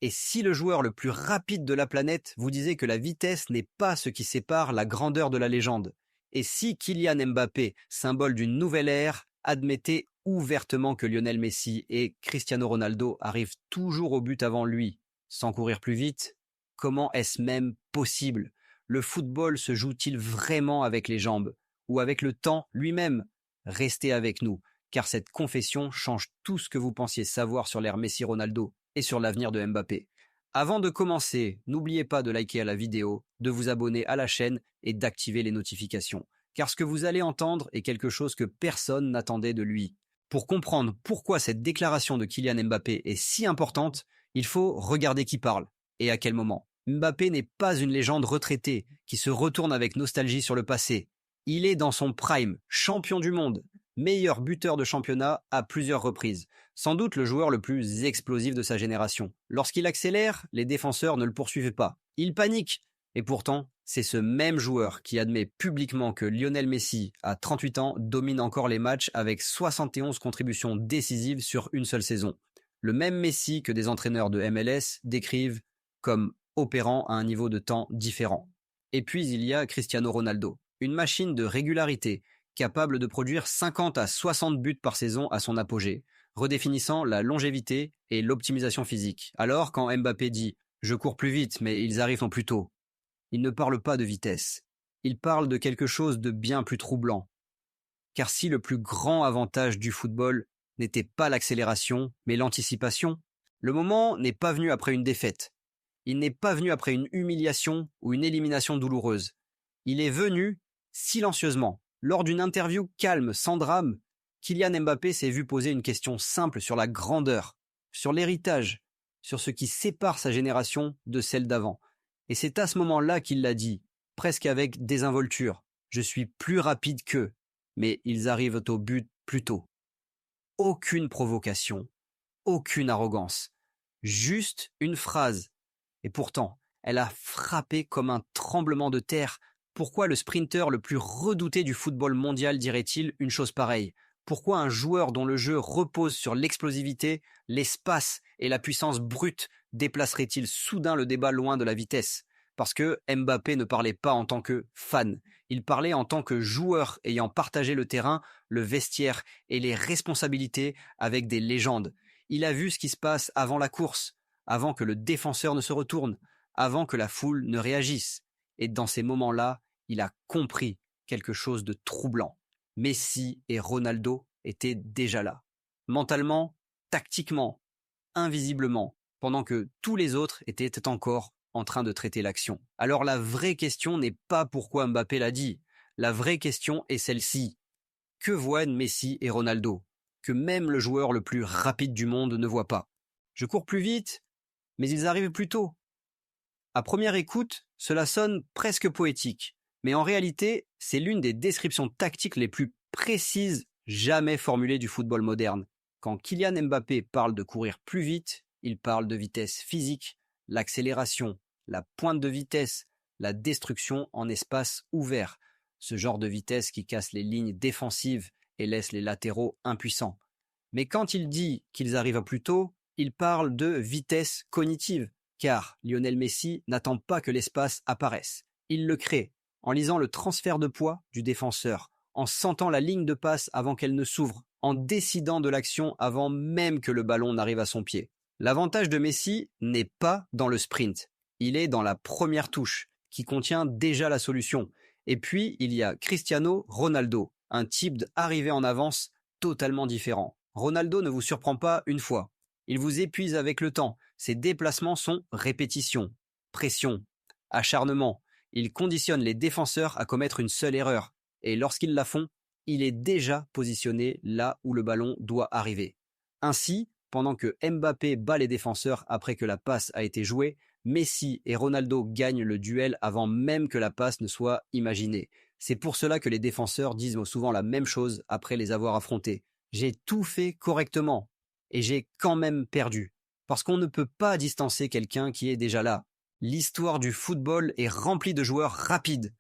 Et si le joueur le plus rapide de la planète vous disait que la vitesse n'est pas ce qui sépare la grandeur de la légende? Et si Kylian Mbappé, symbole d'une nouvelle ère, admettait ouvertement que Lionel Messi et Cristiano Ronaldo arrivent toujours au but avant lui, sans courir plus vite? Comment est-ce même possible? Le football se joue-t-il vraiment avec les jambes? Ou avec le temps lui-même? Restez avec nous, car cette confession change tout ce que vous pensiez savoir sur l'ère Messi-Ronaldo et sur l'avenir de Mbappé. Avant de commencer, n'oubliez pas de liker à la vidéo, de vous abonner à la chaîne et d'activer les notifications, car ce que vous allez entendre est quelque chose que personne n'attendait de lui. Pour comprendre pourquoi cette déclaration de Kylian Mbappé est si importante, il faut regarder qui parle et à quel moment. Mbappé n'est pas une légende retraitée qui se retourne avec nostalgie sur le passé. Il est dans son prime, champion du monde, meilleur buteur de championnat à plusieurs reprises. Sans doute le joueur le plus explosif de sa génération. Lorsqu'il accélère, les défenseurs ne le poursuivent pas. Il panique. Et pourtant, c'est ce même joueur qui admet publiquement que Lionel Messi, à 38 ans, domine encore les matchs avec 71 contributions décisives sur une seule saison. Le même Messi que des entraîneurs de MLS décrivent comme opérant à un niveau de temps différent. Et puis il y a Cristiano Ronaldo, une machine de régularité, capable de produire 50 à 60 buts par saison à son apogée, redéfinissant la longévité et l'optimisation physique. Alors quand Mbappé dit « je cours plus vite mais ils arrivent plus tôt », il ne parle pas de vitesse, il parle de quelque chose de bien plus troublant. Car si le plus grand avantage du football n'était pas l'accélération mais l'anticipation, le moment n'est pas venu après une défaite. Il n'est pas venu après une humiliation ou une élimination douloureuse. Il est venu silencieusement. Lors d'une interview calme, sans drame, Kylian Mbappé s'est vu poser une question simple sur la grandeur, sur l'héritage, sur ce qui sépare sa génération de celle d'avant. Et c'est à ce moment-là qu'il l'a dit, presque avec désinvolture. Je suis plus rapide qu'eux, mais ils arrivent au but plus tôt. Aucune provocation, aucune arrogance, juste une phrase. Et pourtant, elle a frappé comme un tremblement de terre. Pourquoi le sprinter le plus redouté du football mondial dirait-il une chose pareille? Pourquoi un joueur dont le jeu repose sur l'explosivité, l'espace et la puissance brute déplacerait-il soudain le débat loin de la vitesse? Parce que Mbappé ne parlait pas en tant que fan, il parlait en tant que joueur ayant partagé le terrain, le vestiaire et les responsabilités avec des légendes. Il a vu ce qui se passe avant la course, avant que le défenseur ne se retourne, avant que la foule ne réagisse. Et dans ces moments-là, il a compris quelque chose de troublant. Messi et Ronaldo étaient déjà là. Mentalement, tactiquement, invisiblement, pendant que tous les autres étaient encore en train de traiter l'action. Alors la vraie question n'est pas pourquoi Mbappé l'a dit. La vraie question est celle-ci. Que voient Messi et Ronaldo, que même le joueur le plus rapide du monde ne voit pas? Je cours plus vite, mais ils arrivent plus tôt. À première écoute, cela sonne presque poétique, mais en réalité, c'est l'une des descriptions tactiques les plus précises jamais formulées du football moderne. Quand Kylian Mbappé parle de courir plus vite, il parle de vitesse physique, l'accélération, la pointe de vitesse, la destruction en espace ouvert, ce genre de vitesse qui casse les lignes défensives et laisse les latéraux impuissants. Mais quand il dit qu'ils arrivent plus tôt, il parle de vitesse cognitive, car Lionel Messi n'attend pas que l'espace apparaisse. Il le crée, en lisant le transfert de poids du défenseur, en sentant la ligne de passe avant qu'elle ne s'ouvre, en décidant de l'action avant même que le ballon n'arrive à son pied. L'avantage de Messi n'est pas dans le sprint, il est dans la première touche, qui contient déjà la solution. Et puis, il y a Cristiano Ronaldo, un type d'arrivée en avance totalement différent. Ronaldo ne vous surprend pas une fois. Il vous épuise avec le temps. Ses déplacements sont répétition, pression, acharnement. Il conditionne les défenseurs à commettre une seule erreur. Et lorsqu'ils la font, il est déjà positionné là où le ballon doit arriver. Ainsi, pendant que Mbappé bat les défenseurs après que la passe a été jouée, Messi et Ronaldo gagnent le duel avant même que la passe ne soit imaginée. C'est pour cela que les défenseurs disent souvent la même chose après les avoir affrontés. J'ai tout fait correctement et j'ai quand même perdu. Parce qu'on ne peut pas distancer quelqu'un qui est déjà là. L'histoire du football est remplie de joueurs rapides,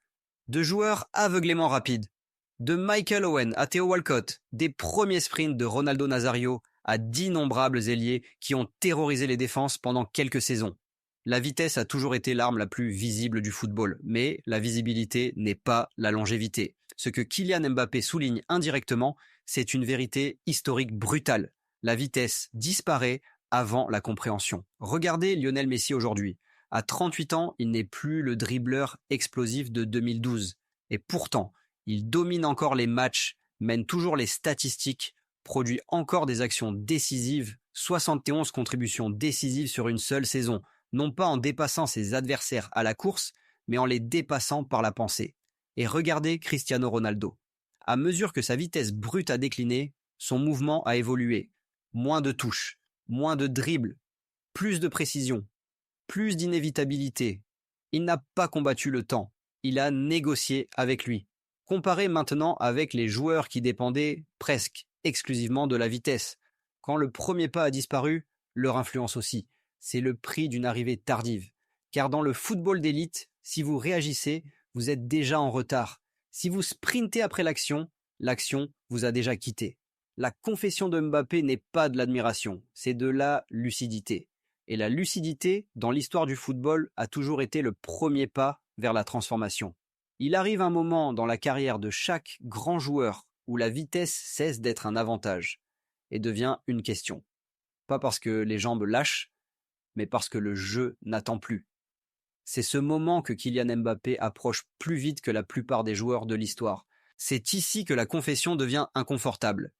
de joueurs aveuglément rapides. De Michael Owen à Theo Walcott, des premiers sprints de Ronaldo Nazario à d'innombrables ailiers qui ont terrorisé les défenses pendant quelques saisons. La vitesse a toujours été l'arme la plus visible du football, mais la visibilité n'est pas la longévité. Ce que Kylian Mbappé souligne indirectement, c'est une vérité historique brutale. La vitesse disparaît avant la compréhension. Regardez Lionel Messi aujourd'hui. À 38 ans, il n'est plus le dribbleur explosif de 2012. Et pourtant, il domine encore les matchs, mène toujours les statistiques, produit encore des actions décisives, 71 contributions décisives sur une seule saison, non pas en dépassant ses adversaires à la course, mais en les dépassant par la pensée. Et regardez Cristiano Ronaldo. À mesure que sa vitesse brute a décliné, son mouvement a évolué. Moins de touches, moins de dribbles, plus de précision, plus d'inévitabilité. Il n'a pas combattu le temps, il a négocié avec lui. Comparé maintenant avec les joueurs qui dépendaient presque exclusivement de la vitesse. Quand le premier pas a disparu, leur influence aussi. C'est le prix d'une arrivée tardive. Car dans le football d'élite, si vous réagissez, vous êtes déjà en retard. Si vous sprintez après l'action, l'action vous a déjà quitté. La confession de Mbappé n'est pas de l'admiration, c'est de la lucidité. Et la lucidité, dans l'histoire du football, a toujours été le premier pas vers la transformation. Il arrive un moment dans la carrière de chaque grand joueur où la vitesse cesse d'être un avantage et devient une question. Pas parce que les jambes lâchent, mais parce que le jeu n'attend plus. C'est ce moment que Kylian Mbappé approche plus vite que la plupart des joueurs de l'histoire. C'est ici que la confession devient inconfortable.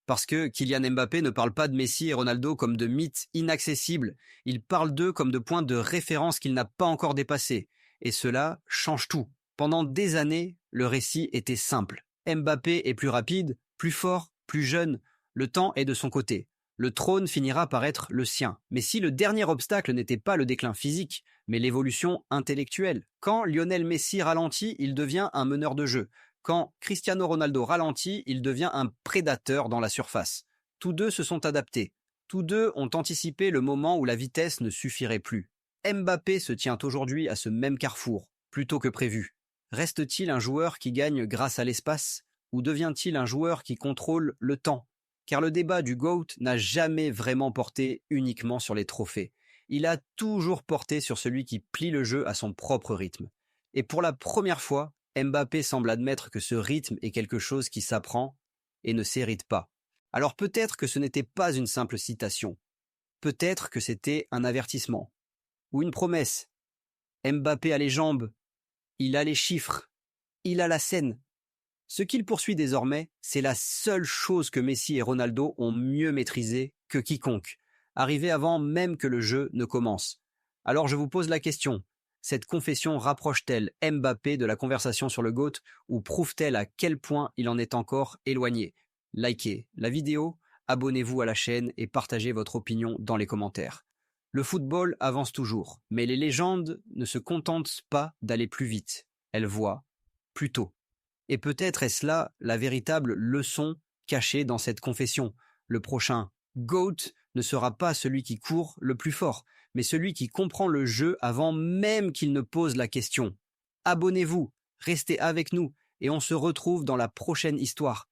Parce que Kylian Mbappé ne parle pas de Messi et Ronaldo comme de mythes inaccessibles, il parle d'eux comme de points de référence qu'il n'a pas encore dépassés. Et cela change tout. Pendant des années, le récit était simple. Mbappé est plus rapide, plus fort, plus jeune. Le temps est de son côté. Le trône finira par être le sien. Mais si le dernier obstacle n'était pas le déclin physique, mais l'évolution intellectuelle. Quand Lionel Messi ralentit, il devient un meneur de jeu. Quand Cristiano Ronaldo ralentit, il devient un prédateur dans la surface. Tous deux se sont adaptés. Tous deux ont anticipé le moment où la vitesse ne suffirait plus. Mbappé se tient aujourd'hui à ce même carrefour, plus tôt que prévu. Reste-t-il un joueur qui gagne grâce à l'espace, ou devient-il un joueur qui contrôle le temps? Car le débat du GOAT n'a jamais vraiment porté uniquement sur les trophées. Il a toujours porté sur celui qui plie le jeu à son propre rythme. Et pour la première fois, Mbappé semble admettre que ce rythme est quelque chose qui s'apprend et ne s'hérite pas. Alors peut-être que ce n'était pas une simple citation. Peut-être que c'était un avertissement. Ou une promesse. Mbappé a les jambes. Il a les chiffres. Il a la scène. Ce qu'il poursuit désormais, c'est la seule chose que Messi et Ronaldo ont mieux maîtrisée que quiconque, arrivé avant même que le jeu ne commence. Alors je vous pose la question, cette confession rapproche-t-elle Mbappé de la conversation sur le GOAT ou prouve-t-elle à quel point il en est encore éloigné? Likez la vidéo, abonnez-vous à la chaîne et partagez votre opinion dans les commentaires. Le football avance toujours, mais les légendes ne se contentent pas d'aller plus vite, elles voient plus tôt. Et peut-être est-ce là la véritable leçon cachée dans cette confession. Le prochain GOAT ne sera pas celui qui court le plus fort, mais celui qui comprend le jeu avant même qu'il ne pose la question. Abonnez-vous, restez avec nous et on se retrouve dans la prochaine histoire.